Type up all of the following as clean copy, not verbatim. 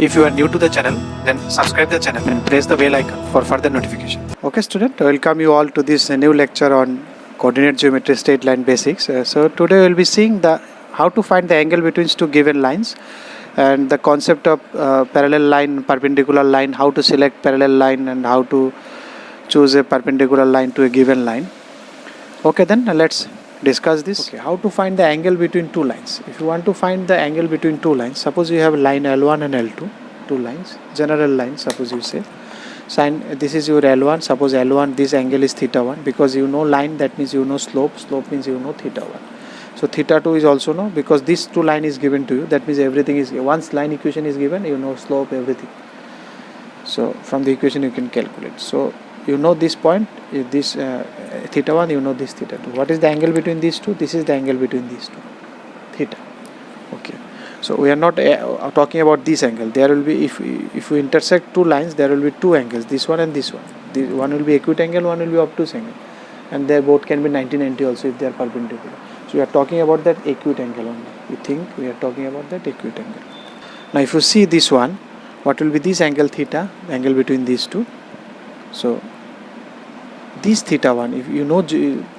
If you are new to the channel, then subscribe the channel and press the bell icon for further notification. Okay student, welcome you all to this new lecture on coordinate geometry straight line basics. So today we will be seeing how to find the angle between two given lines and the concept of parallel line, perpendicular line, how to select parallel line and how to choose a perpendicular line to a given line. Okay, then let's discuss this. Okay, how to find the angle between two lines. If you want to find the angle between two lines, suppose you have line L1 and L2, two lines, general lines, suppose you say. This is your L1, suppose L1, this angle is theta 1, because you know line, that means you know slope, slope means you know theta 1. So theta 2 is also know, because this two line is given to you, that means everything is, once line equation is given, you know slope, everything. So from the equation you can calculate. So you know this point, this theta 1, you know this theta 2. What is the angle between these two? This is the angle between these two, theta. Okay. So we are not talking about this angle. There will be, if we intersect two lines, there will be two angles, this one and this one. This one will be acute angle, one will be obtuse angle. And they both can be 90-90 also if they are perpendicular. So we are talking about that acute angle only. You think we are talking about that acute angle. Now if you see this one, what will be this angle theta, the angle between these two? So this theta 1, if you know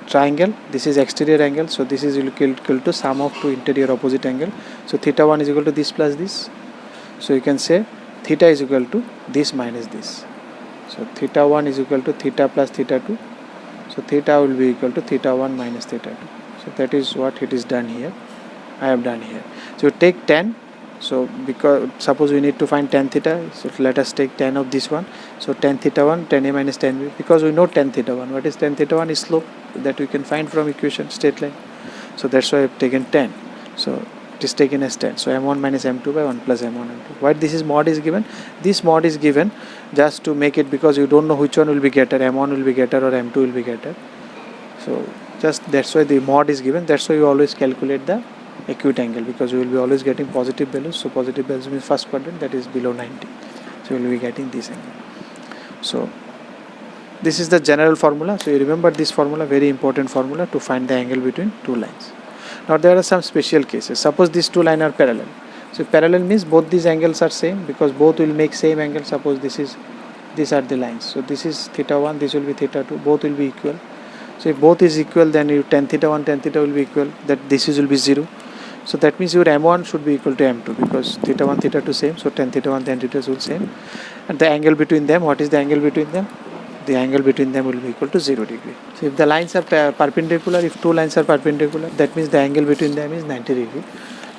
triangle, this is exterior angle, so this is equal to sum of two interior opposite angle. So theta 1 is equal to this plus this. So you can say theta is equal to this minus this. So theta 1 is equal to theta plus theta 2. So theta will be equal to theta 1 minus theta 2. So that is what it is done here. I have done here. So you take 10. So because suppose we need to find tan theta, so let us take tan of this one. So tan theta 1, tan a minus tan b, because we know tan theta 1. What is tan theta 1? Is slope that we can find from equation straight line. So that's why I have taken 10. So it is taken as 10. So m1 minus m2 by 1 plus m1 m2. Why this is mod is given? This mod is given just to make it, because you don't know which one will be greater, m1 will be greater or m2 will be greater. So just that's why the mod is given. That's why you always calculate the acute angle, because you will be always getting positive values. So positive values means first quadrant, that is below 90. So you will be getting this angle. So this is the general formula. So you remember this formula, very important formula to find the angle between two lines. Now there are some special cases. Suppose these two lines are parallel. So parallel means both these angles are same, because both will make same angle. Suppose these are the lines. So this is theta 1, this will be theta 2, both will be equal. So if both is equal, then you tan theta 1, tan theta will be equal, that this will be 0. So that means your m1 should be equal to m2, because theta 1, theta 2 same. So tan theta 1, tan theta 2 same. And the angle between them, what is the angle between them? The angle between them will be equal to 0 degree. So if the lines are perpendicular, if two lines are perpendicular, that means the angle between them is 90 degree.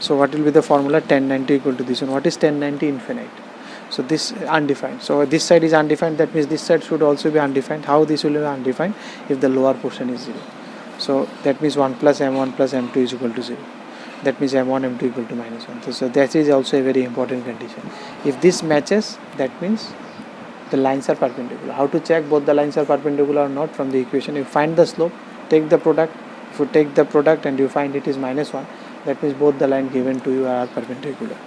So what will be the formula? Tan 90 equal to this one. What is tan 90? Infinite. So this undefined. So this side is undefined, that means this side should also be undefined. How this will be undefined? If the lower portion is 0. So that means 1 plus m1 plus m2 is equal to 0. That means m1 m2 equal to minus 1. So that is also a very important condition. If this matches, that means the lines are perpendicular. How to check both the lines are perpendicular or not? From the equation, you find the slope, take the product. If you take the product and you find it is minus 1, that means both the line given to you are perpendicular.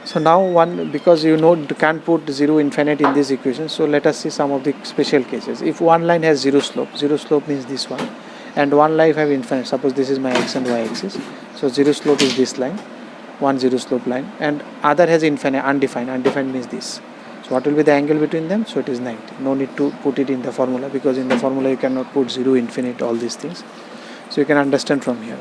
So now because you know you can't put 0 infinite in this equation, so let us see some of the special cases. If one line has 0 slope means this one, and one line have infinite. Suppose this is my x and y axis. So 0 slope is this line, 0 slope line, and other has infinite, undefined. Undefined means this. So what will be the angle between them? So it is 90. No need to put it in the formula, because in the formula you cannot put 0, infinite, all these things. So you can understand from here.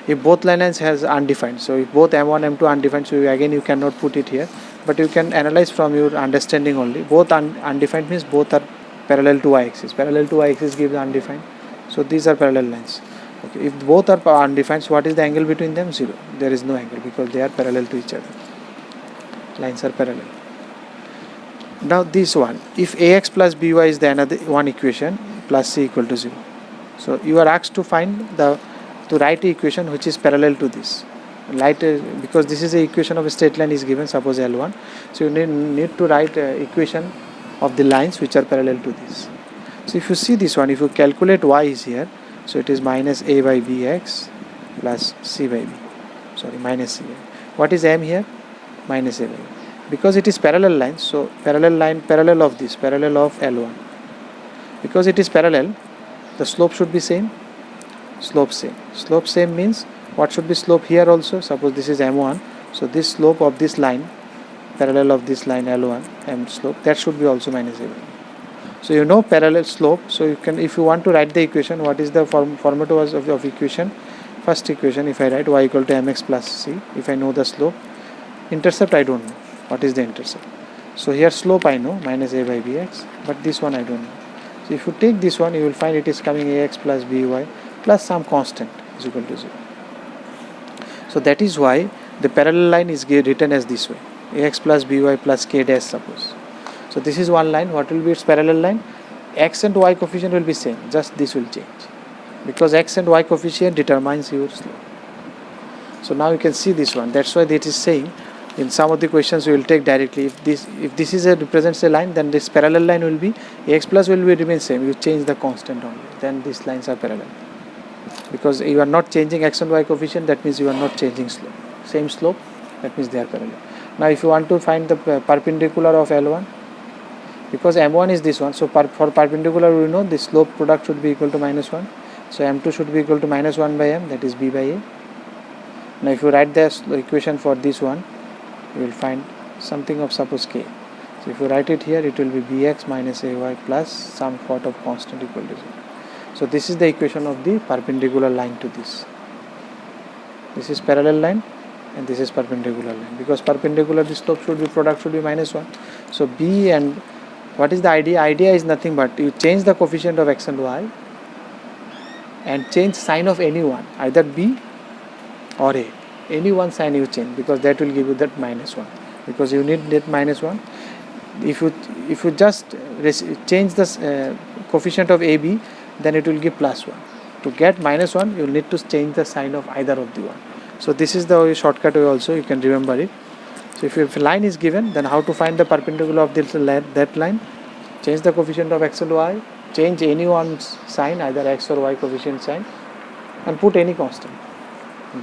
If both lines has undefined, so if both m1, m2 undefined, so again you cannot put it here, but you can analyze from your understanding only. Both undefined means both are parallel to y-axis. Parallel to y-axis gives undefined. So these are parallel lines. Okay. If both are undefined, so what is the angle between them? 0. There is no angle, because they are parallel to each other. Lines are parallel. Now this one, if ax plus by is the another one equation, plus c equal to 0. So you are asked to find to write the equation which is parallel to this. Because this is the equation of a straight line is given, suppose L1. So you need to write equation of the lines which are parallel to this. So if you see this one, if you calculate y is here, so it is minus a by bx plus c by b. Sorry, minus c by b. What is m here? Minus a by b. Because it is parallel line, so parallel line, parallel of this, parallel of L1. Because it is parallel, the slope should be same. Slope same. Slope same means what should be slope here also? Suppose this is m1. So this slope of this line parallel of this line L1 M slope, that should be also minus a by b. So you know parallel slope, so you can, if you want to write the equation, what is the format of equation? First equation, if I write y equal to mx plus c, if I know the slope, intercept I don't know, what is the intercept? So here slope I know, minus a by bx, but this one I don't know. So if you take this one, you will find it is coming ax plus by plus some constant is equal to 0. So that is why the parallel line is written as this way, ax plus by plus k dash suppose. So this is one line. What will be its parallel line? X and y coefficient will be same, just this will change, because x and y coefficient determines your slope. So now you can see this one. That's why it is saying in some of the questions we will take directly, if this is represents a line, then this parallel line will be ax plus will be remain same, you change the constant only, then these lines are parallel, because you are not changing x and y coefficient, that means you are not changing slope, same slope, that means they are parallel. Now if you want to find the perpendicular of L1, because M1 is this one, so for perpendicular we know the slope product should be equal to minus 1, so M2 should be equal to minus 1 by M, that is b by a. Now if you write the equation for this one, you will find something of suppose k. So if you write it here, it will be bx minus ay plus some sort of constant equal to 0. So this is the equation of the perpendicular line to this. This is parallel line and this is perpendicular line, because perpendicular the slope should be product should be minus 1. So b, and what is the idea? Idea is nothing but you change the coefficient of x and y and change sign of any one, either b or a. Any one sign you change, because that will give you that minus 1, because you need that minus 1. If you just change the coefficient of ab, then it will give plus 1. To get minus 1, you will need to change the sign of either of the one. So this is the shortcut way also, you can remember it. So if a line is given, then how to find the perpendicular of that line? Change the coefficient of x and y, change any one's sign, either x or y coefficient sign, and put any constant.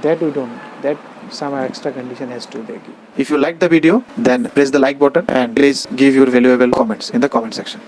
That we don't know. That some extra condition has to be given. If you like the video, then press the like button and please give your valuable comments in the comment section.